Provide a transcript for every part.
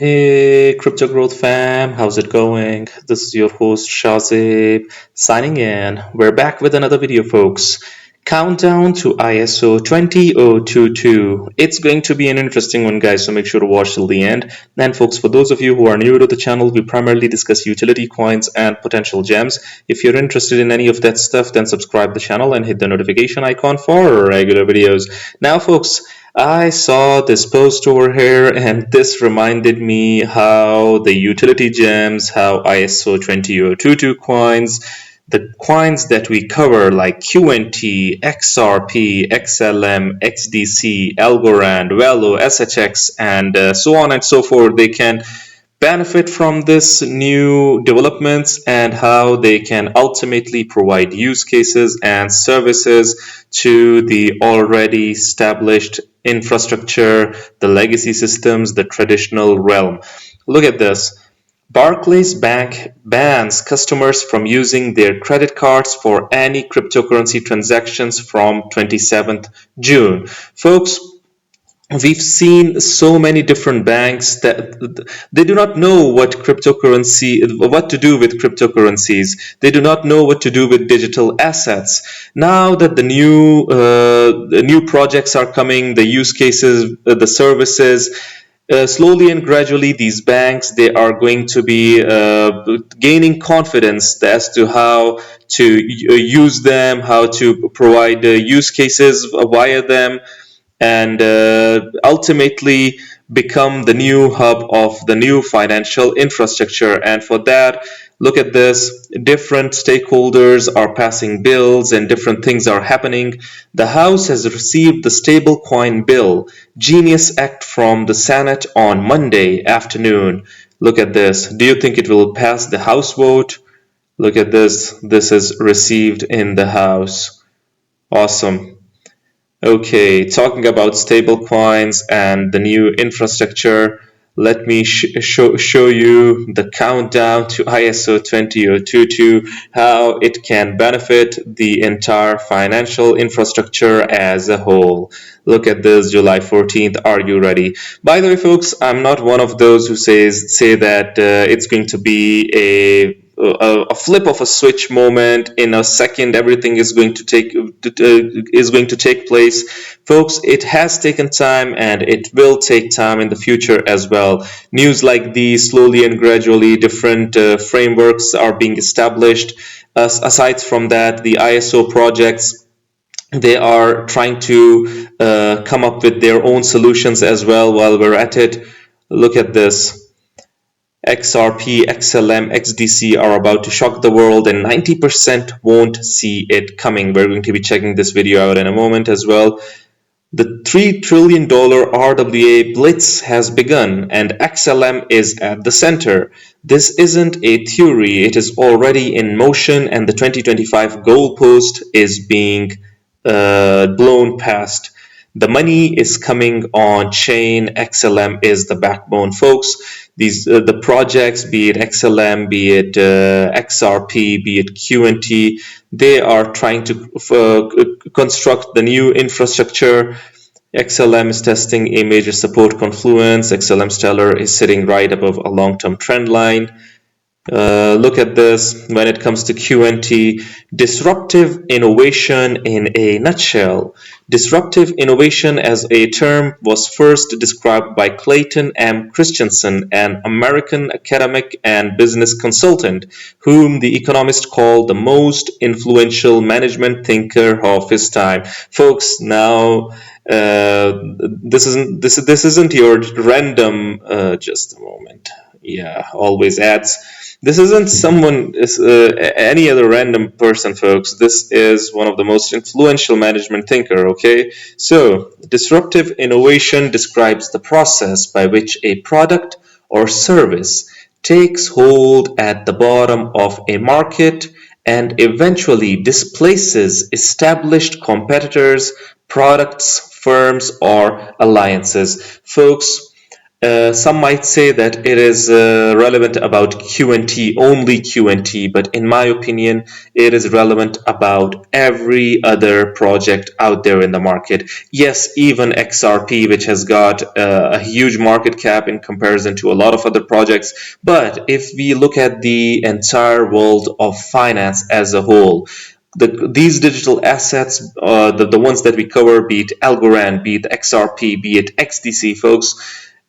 Hey, Crypto Growth fam, how's it going? This is your host Shazib signing in. We're back with another video, folks. Countdown to ISO20022. It's going to be an interesting one, guys, so make sure to watch till the end. And, folks, for those of you who are new to the channel, we primarily discuss utility coins and potential gems. If you're interested in any of that stuff, then subscribe the channel and hit the notification icon for regular videos. Now, folks, I saw this post over here and this reminded me how the utility gems, how ISO20022 coins, the coins that we cover like Qnt, Xrp, Xlm, Xdc, Algorand, Velo, SHX, and so on and so forth, they can benefit from this new developments and how they can ultimately provide use cases and services to the already established infrastructure, the legacy systems, the traditional realm. Look at this. Barclays Bank bans customers from using their credit cards for any cryptocurrency transactions from 27th June. Folks, we've seen so many different banks that they do not know what to do with cryptocurrencies. They do not know what to do with digital assets. Now that the new projects are coming, the use cases, the services, slowly and gradually these banks, they are going to be gaining confidence as to how to use them, how to provide use cases via them, and ultimately become the new hub of the new financial infrastructure. And for that, look at this, different stakeholders are passing bills and different things are happening. The House has received the stablecoin bill, Genius Act, from the Senate on Monday afternoon. Look at this. Do you think it will pass the House vote? Look at this. This is received in the House. Awesome. Okay, talking about stablecoins and the new infrastructure, let me show you the countdown to ISO20022, how it can benefit the entire financial infrastructure as a whole. Look at this, July 14th. Are you ready? By the way, folks, I'm not one of those who say that it's going to be a flip of a switch moment in a second. Everything is going to take place, folks. It has taken time and it will take time in the future as well. News like these, slowly and gradually different frameworks are being established. Aside from that, the ISO projects, they are trying to come up with their own solutions as well while we're at it. Look at this. XRP, Xlm Xdc are about to shock the world and 90% won't see it coming. We're going to be checking this video out in a moment as well. The $3 trillion RWA blitz has begun and XLM is at the center. This isn't a theory, it is already in motion and the 2025 goalpost is being blown past. The money is coming on chain. XLM is the backbone, folks. These the projects, be it XLM, be it XRP, be it Qnt, they are trying to construct the new infrastructure. XLM is testing a major support confluence. XLM Stellar is sitting right above a long-term trend line. Look at this. When it comes to Qnt, disruptive innovation in a nutshell. Disruptive innovation as a term was first described by Clayton M. Christensen, an American academic and business consultant, whom the Economist called the most influential management thinker of his time. Folks, now this isn't your random. Just a moment. Yeah, always adds. This isn't any other random person, folks. This is one of the most influential management thinker, okay? So, disruptive innovation describes the process by which a product or service takes hold at the bottom of a market and eventually displaces established competitors, products, firms, or alliances. Folks, Some might say that it is relevant about QNT, only QNT, but in my opinion, it is relevant about every other project out there in the market. Yes, even XRP, which has got a huge market cap in comparison to a lot of other projects. But if we look at the entire world of finance as a whole, these digital assets, the ones that we cover, be it Algorand, be it XRP, be it XDC, folks,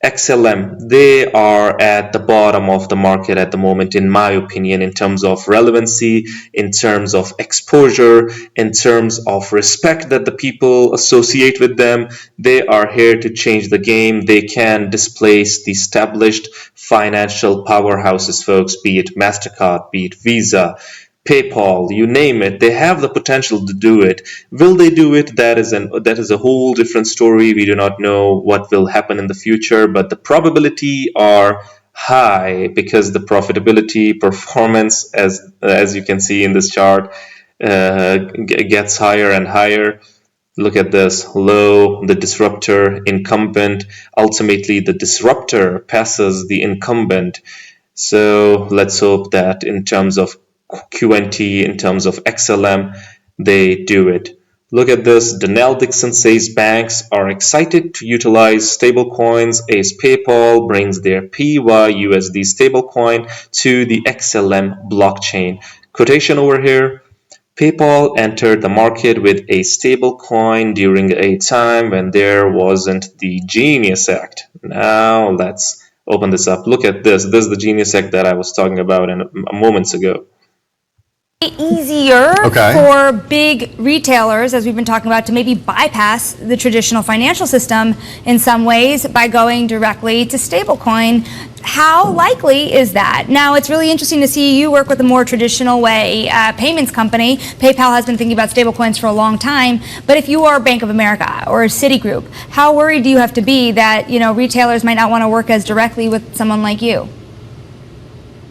XLM, they are at the bottom of the market at the moment, in my opinion, in terms of relevancy, in terms of exposure, in terms of respect that the people associate with them. They are here to change the game. They can displace the established financial powerhouses, folks, be it MasterCard, be it Visa, PayPal, you name it. They have the potential to do it. Will they do it? That is a whole different story. We do not know what will happen in the future, but the probability are high because the profitability performance, as you can see in this chart, gets higher and higher. Look at this: low, the disruptor, incumbent. Ultimately, the disruptor passes the incumbent. So let's hope that in terms of QNT, in terms of XLM, they do it. Look at this. Danielle Dixon says banks are excited to utilize stablecoins as PayPal brings their PYUSD stablecoin to the XLM blockchain. Quotation over here. PayPal entered the market with a stablecoin during a time when there wasn't the Genius Act. Now let's open this up. Look at this. This is the Genius Act that I was talking about moments ago. Easier for big retailers, as we've been talking about, to maybe bypass the traditional financial system in some ways by going directly to stablecoin. How likely is that? Now, it's really interesting to see you work with a more traditional way payments company. PayPal has been thinking about stablecoins for a long time, but if you are Bank of America or Citigroup, how worried do you have to be that retailers might not want to work as directly with someone like you?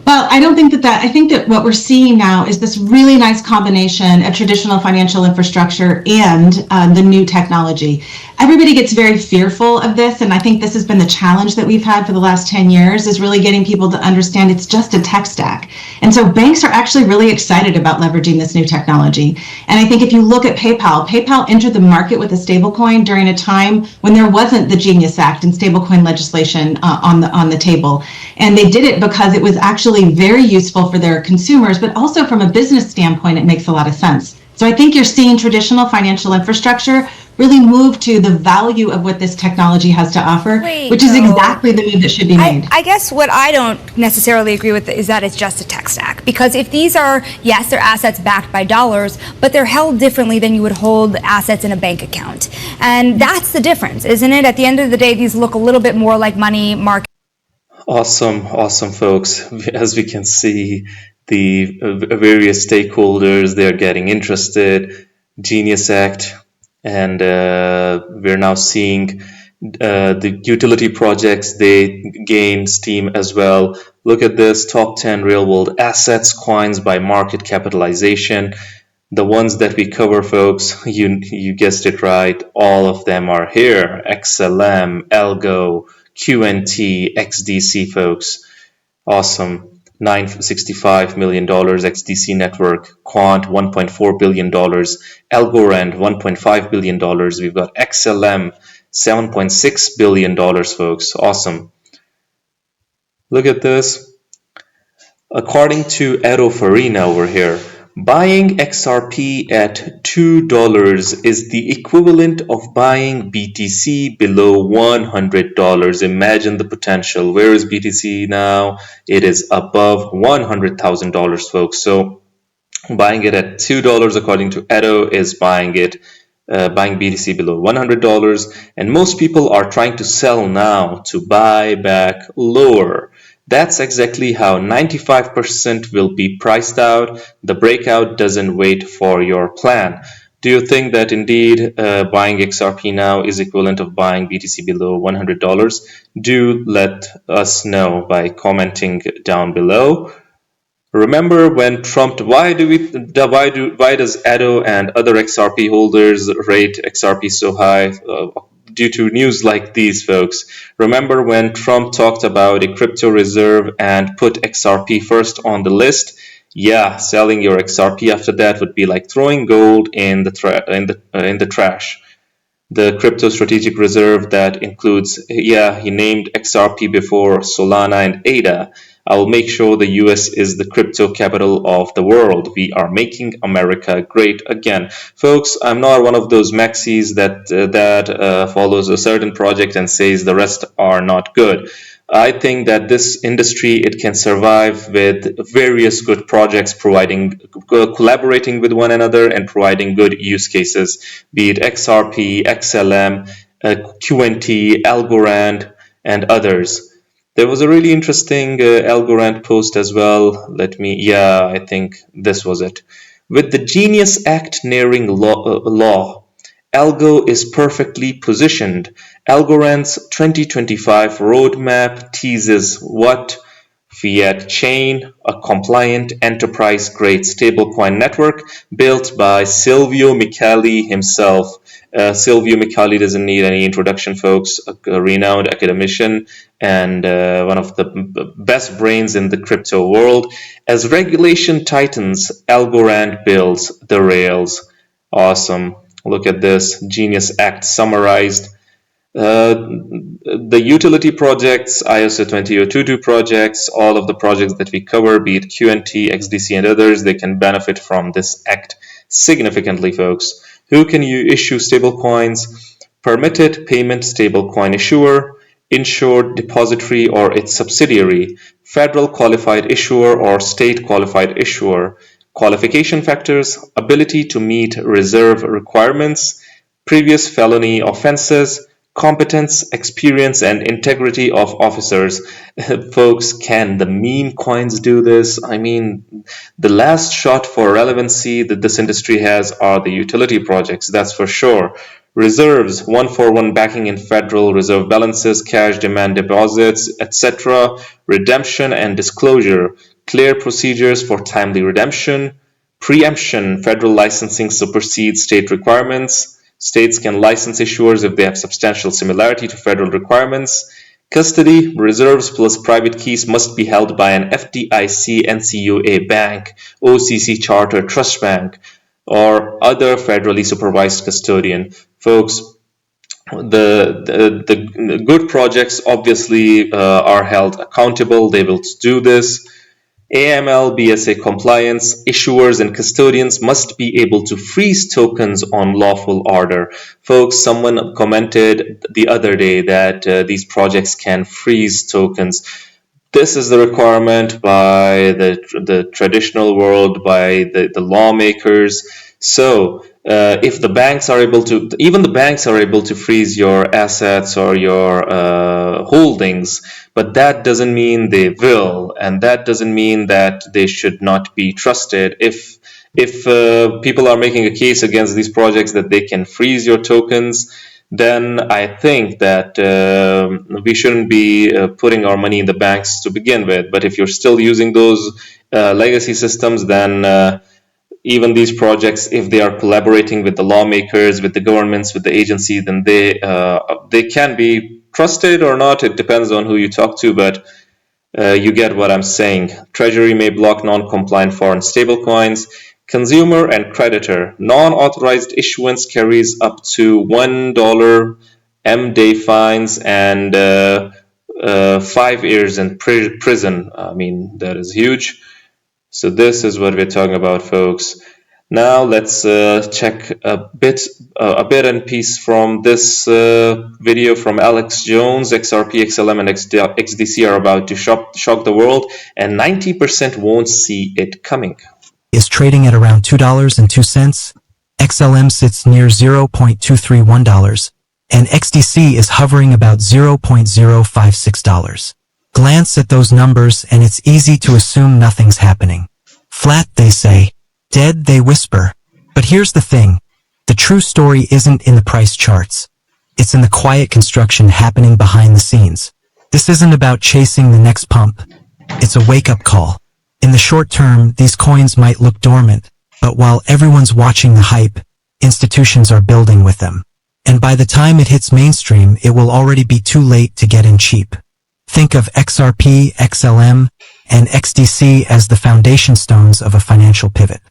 Well, I don't think I think that what we're seeing now is this really nice combination of traditional financial infrastructure and the new technology. Everybody gets very fearful of this, and I think this has been the challenge that we've had for the last 10 years, is really getting people to understand it's just a tech stack. And so banks are actually really excited about leveraging this new technology. And I think if you look at PayPal entered the market with a stablecoin during a time when there wasn't the Genius Act and stablecoin legislation on the table. And they did it because it was actually very useful for their consumers, but also from a business standpoint, it makes a lot of sense. So I think you're seeing traditional financial infrastructure really move to the value of what this technology has to offer, which is exactly the move that should be made. I guess what I don't necessarily agree with is that it's just a tech stack. Because if these are, yes, they're assets backed by dollars, but they're held differently than you would hold assets in a bank account. And that's the difference, isn't it? At the end of the day, these look a little bit more like money market. Awesome, folks. As we can see, the various stakeholders, they're getting interested. Genius Act, and we're now seeing the utility projects, they gain steam as well. Look at this: top 10 real world assets, coins by market capitalization. The ones that we cover, folks, you guessed it right, all of them are here. XLM, Algo, Qnt, XDC, folks. Awesome. $965 million XDC network, Quant $1.4 billion, Algorand $1.5 billion. We've got XLM $7.6 billion, folks. Awesome. Look at this. According to Edo Farina over here, buying XRP at $2 is the equivalent of buying BTC below $100. Imagine the potential. Where is BTC now? It is above $100,000, folks. So buying it at $2, according to Edo, is buying BTC below $100. And most people are trying to sell now to buy back lower. That's exactly how 95% will be priced out. The breakout doesn't wait for your plan. Do you think that indeed buying XRP now is equivalent of buying BTC below $100? Do let us know by commenting down below. Remember when Trump, why does Edo and other XRP holders rate XRP so high? due to news like these, folks. Remember when Trump talked about a crypto reserve and put XRP first on the list? Yeah, selling your XRP after that would be like throwing gold in the trash. The crypto strategic reserve that includes, yeah, he named XRP before Solana and ADA. I'll make sure the US is the crypto capital of the world. We are making America great again. Folks, I'm not one of those maxis that follows a certain project and says the rest are not good. I think that this industry, it can survive with various good projects collaborating with one another and providing good use cases, be it XRP, Xlm, Qnt, Algorand, and others. There was a really interesting Algorand post as well. I think this was it. With the Genius Act nearing law, Algo is perfectly positioned. Algorand's 2025 roadmap teases what? Fiat Chain, a compliant enterprise-grade stablecoin network built by Silvio Micali himself. Silvio Micali doesn't need any introduction, folks. A renowned academician and one of the best brains in the crypto world. As regulation tightens, Algorand builds the rails. Awesome. Look at this Genius Act summarized. The utility projects, ISO20022 projects, all of the projects that we cover, be it Qnt, Xdc, and others, they can benefit from this act significantly, folks. Who can you issue stablecoins? Permitted payment stablecoin issuer, insured depository or its subsidiary, federal qualified issuer or state qualified issuer. Qualification factors: ability to meet reserve requirements, previous felony offenses, competence, experience, and integrity of officers. Folks, can the meme coins do this? I mean, the last shot for relevancy that this industry has are the utility projects, that's for sure. Reserves, 1-for-1 backing in Federal Reserve balances, cash demand deposits, etc. Redemption and disclosure, clear procedures for timely redemption. Preemption, federal licensing supersedes state requirements. States can license issuers if they have substantial similarity to federal requirements. Custody, reserves plus private keys must be held by an FDIC NCUA bank, OCC charter trust bank, or other federally supervised custodian. Folks, the good projects obviously are held accountable. They will do this. AML BSA compliance, issuers and custodians must be able to freeze tokens on lawful order. Folks, someone commented the other day that these projects can freeze tokens. This is the requirement by the traditional world, by the lawmakers. So if the banks are able to, even the banks are able to freeze your assets or your holdings, but that doesn't mean they will, and that doesn't mean that they should not be trusted. If people are making a case against these projects that they can freeze your tokens, then I think that we shouldn't be putting our money in the banks to begin with. But if you're still using those legacy systems, then even these projects, if they are collaborating with the lawmakers, with the governments, with the agency, then they can be trusted or not. It depends on who you talk to, but you get what I'm saying. Treasury may block non-compliant foreign stablecoins. Consumer and creditor. Non-authorized issuance carries up to $1 M-day fines and 5 years in prison. I mean, that is huge. So this is what we're talking about, folks. Now let's check a bit and piece from this video from Alex Jones. XRP, Xlm, and XDC are about to shock the world, and 90% won't see it coming. Is trading at around $2.02. XLM sits near $0.231, and XDC is hovering about $0.056. Glance at those numbers and it's easy to assume nothing's happening. Flat, they say. Dead, they whisper. But here's the thing. The true story isn't in the price charts. It's in the quiet construction happening behind the scenes. This isn't about chasing the next pump. It's a wake-up call. In the short term, these coins might look dormant, but while everyone's watching the hype, institutions are building with them. And by the time it hits mainstream, it will already be too late to get in cheap. Think of Xrp, Xlm, and Xdc as the foundation stones of a financial pivot.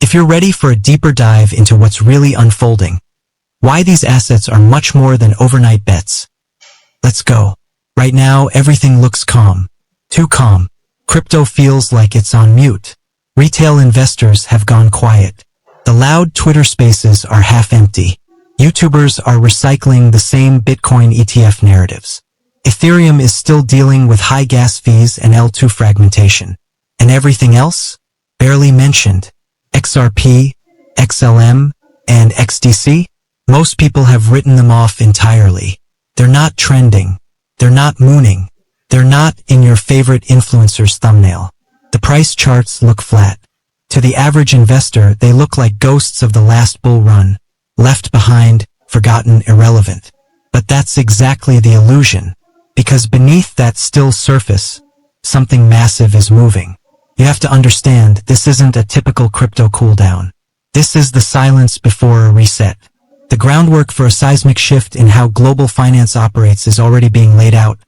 If you're ready for a deeper dive into what's really unfolding, why these assets are much more than overnight bets, let's go. Right now, everything looks calm. Too calm. Crypto feels like it's on mute. Retail investors have gone quiet. The loud Twitter spaces are half empty. YouTubers are recycling the same Bitcoin ETF narratives. Ethereum is still dealing with high gas fees and L2 fragmentation. And everything else? Barely mentioned. Xrp, Xlm, and Xdc? Most people have written them off entirely. They're not trending. They're not mooning. They're not in your favorite influencer's thumbnail. The price charts look flat. To the average investor, they look like ghosts of the last bull run. Left behind, forgotten, irrelevant. But that's exactly the illusion. Because beneath that still surface, something massive is moving. You have to understand, this isn't a typical crypto cooldown. This is the silence before a reset. The groundwork for a seismic shift in how global finance operates is already being laid out,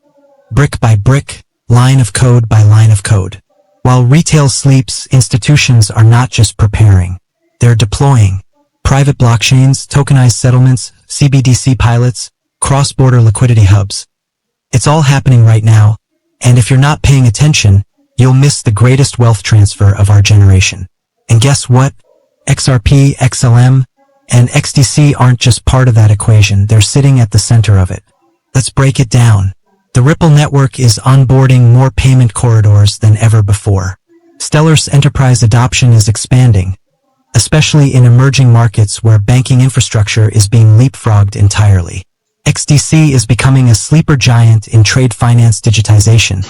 brick by brick, line of code by line of code. While retail sleeps, institutions are not just preparing. They're deploying. Private blockchains, tokenized settlements, CBDC pilots, cross-border liquidity hubs. It's all happening right now, and if you're not paying attention, you'll miss the greatest wealth transfer of our generation. And guess what? Xrp, Xlm, and Xdc aren't just part of that equation, they're sitting at the center of it. Let's break it down. The Ripple network is onboarding more payment corridors than ever before. Stellar's enterprise adoption is expanding, especially in emerging markets where banking infrastructure is being leapfrogged entirely. Xdc is becoming a sleeper giant in trade finance digitization,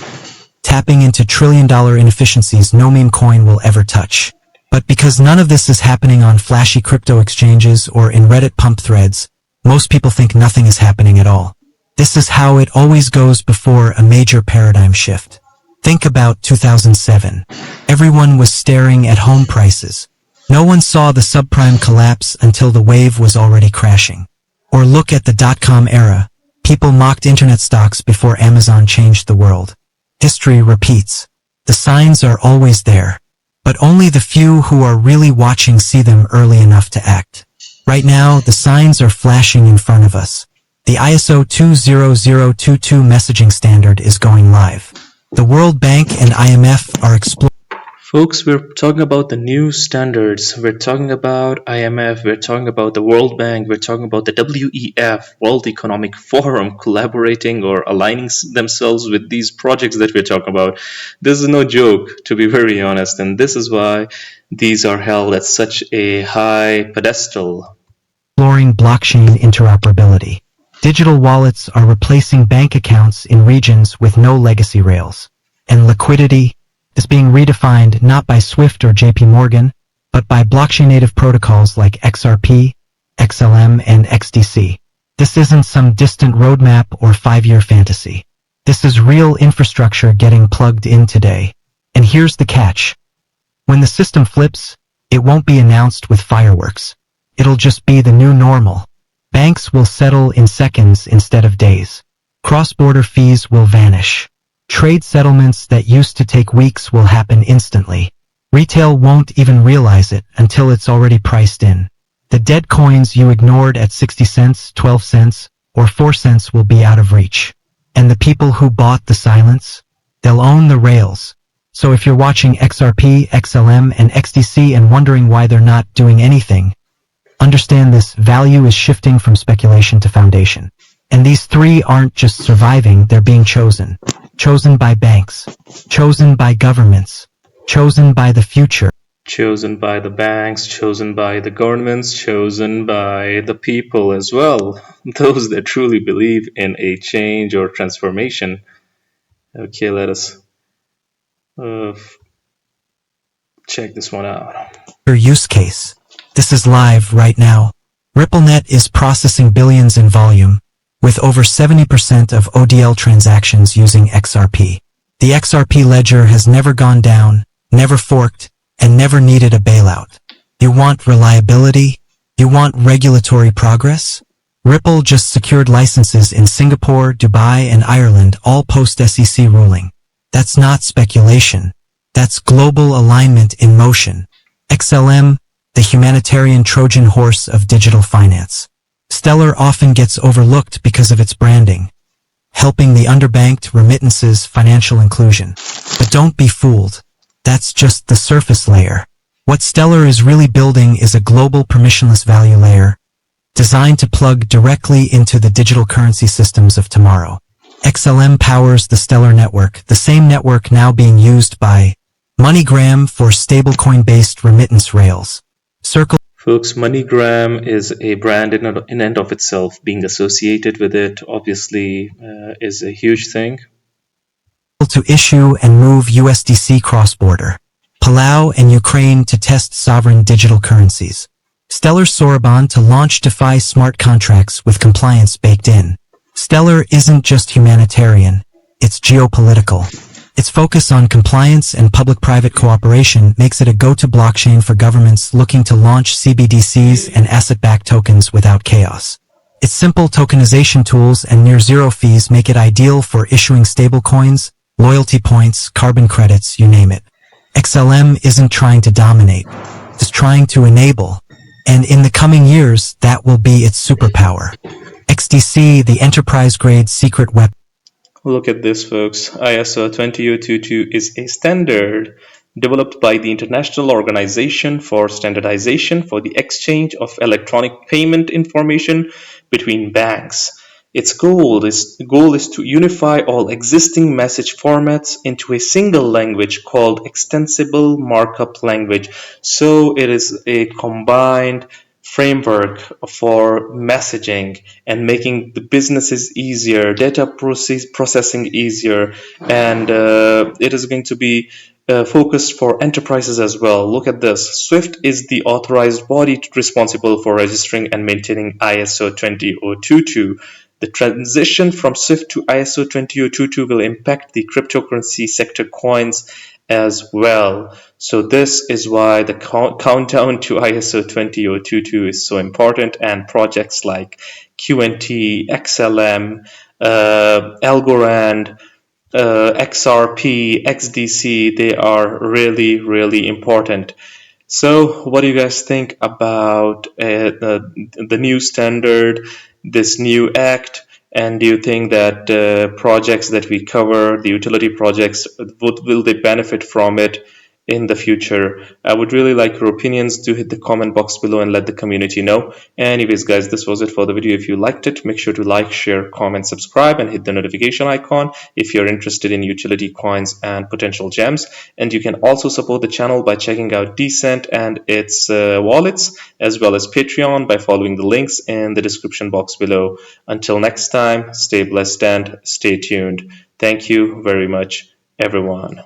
tapping into trillion-dollar inefficiencies no meme coin will ever touch. But because none of this is happening on flashy crypto exchanges or in Reddit pump threads, most people think nothing is happening at all. This is how it always goes before a major paradigm shift. Think about 2007. Everyone was staring at home prices. No one saw the subprime collapse until the wave was already crashing. Or look at the dot-com era. People mocked internet stocks before Amazon changed the world. History repeats. The signs are always there. But only the few who are really watching see them early enough to act. Right now, the signs are flashing in front of us. The ISO20022 messaging standard is going live. The World Bank and IMF are exploring. Folks, we're talking about the new standards. We're talking about IMF, we're talking about the World Bank, we're talking about the WEF, World Economic Forum, collaborating or aligning themselves with these projects that we're talking about. This is no joke, to be very honest, and this is why these are held at such a high pedestal. Exploring blockchain interoperability. Digital wallets are replacing bank accounts in regions with no legacy rails. And liquidity is being redefined not by Swift or JP Morgan, but by blockchain-native protocols like Xrp, Xlm, and Xdc. This isn't some distant roadmap or 5-year fantasy. This is real infrastructure getting plugged in today. And here's the catch. When the system flips, it won't be announced with fireworks. It'll just be the new normal. Banks will settle in seconds instead of days. Cross-border fees will vanish. Trade settlements that used to take weeks will happen instantly. Retail won't even realize it until it's already priced in. The dead coins you ignored at 60 cents, 12 cents, or 4 cents will be out of reach. And the people who bought the silence? They'll own the rails. So if you're watching Xrp, Xlm, and Xdc and wondering why they're not doing anything, understand this: value is shifting from speculation to foundation. And these three aren't just surviving, they're being chosen. Chosen by banks. Chosen by governments. Chosen by the future. Chosen by the banks, chosen by the governments, chosen by the people as well. Those that truly believe in a change or transformation. Okay, let us check this one out. Your use case. This is live right now. RippleNet is processing billions in volume, with over 70% of ODL transactions using XRP. The XRP ledger has never gone down, never forked, and never needed a bailout. You want reliability? You want regulatory progress? Ripple just secured licenses in Singapore, Dubai, and Ireland, all post-SEC ruling. That's not speculation. That's global alignment in motion. Xlm, the humanitarian Trojan horse of digital finance. Stellar often gets overlooked because of its branding, helping the underbanked, remittances, financial inclusion. But don't be fooled. That's just the surface layer. What Stellar is really building is a global permissionless value layer, designed to plug directly into the digital currency systems of tomorrow. Xlm powers the Stellar network, the same network now being used by MoneyGram for stablecoin-based remittance rails. Circle Folks, MoneyGram is a brand in and of itself. Being associated with it obviously is a huge thing. To issue and move USDC cross-border. Palau and Ukraine to test sovereign digital currencies. Stellar Soroban to launch DeFi smart contracts with compliance baked in. Stellar isn't just humanitarian, it's geopolitical. Its focus on compliance and public-private cooperation makes it a go-to blockchain for governments looking to launch CBDCs and asset-backed tokens without chaos. Its simple tokenization tools and near-zero fees make it ideal for issuing stablecoins, loyalty points, carbon credits, you name it. Xlm isn't trying to dominate, it's trying to enable. And in the coming years, that will be its superpower. XDC, the enterprise-grade secret weapon. Look at this, folks. ISO20022 is a standard developed by the International Organization for Standardization for the Exchange of Electronic Payment Information between banks. Its goal is to unify all existing message formats into a single language called Extensible Markup Language. So it is a combined framework for messaging and making the businesses easier, data processing easier, and it is going to be focused for enterprises as well. Look at this. SWIFT is the authorized body responsible for registering and maintaining ISO 20022. The transition from SWIFT to ISO 20022 will impact the cryptocurrency sector coins as well. So this is why the countdown to ISO 20022 is so important, and projects like Qnt, Xlm, Algo Xrp, Xdc, they are really important. So what do you guys think about the new standard, this new act? And do you think that projects that we cover, the utility projects, will they benefit from it in the future? I would really like your opinions. Do hit the comment box below and let the community know. Anyways, guys, this was it for the video. If you liked it, make sure to like, share, comment, subscribe, and hit the notification icon if you're interested in utility coins and potential gems. And you can also support the channel by checking out Decent and its wallets, as well as Patreon, by following the links in the description box below. Until next time, stay blessed and stay tuned. Thank you very much, everyone.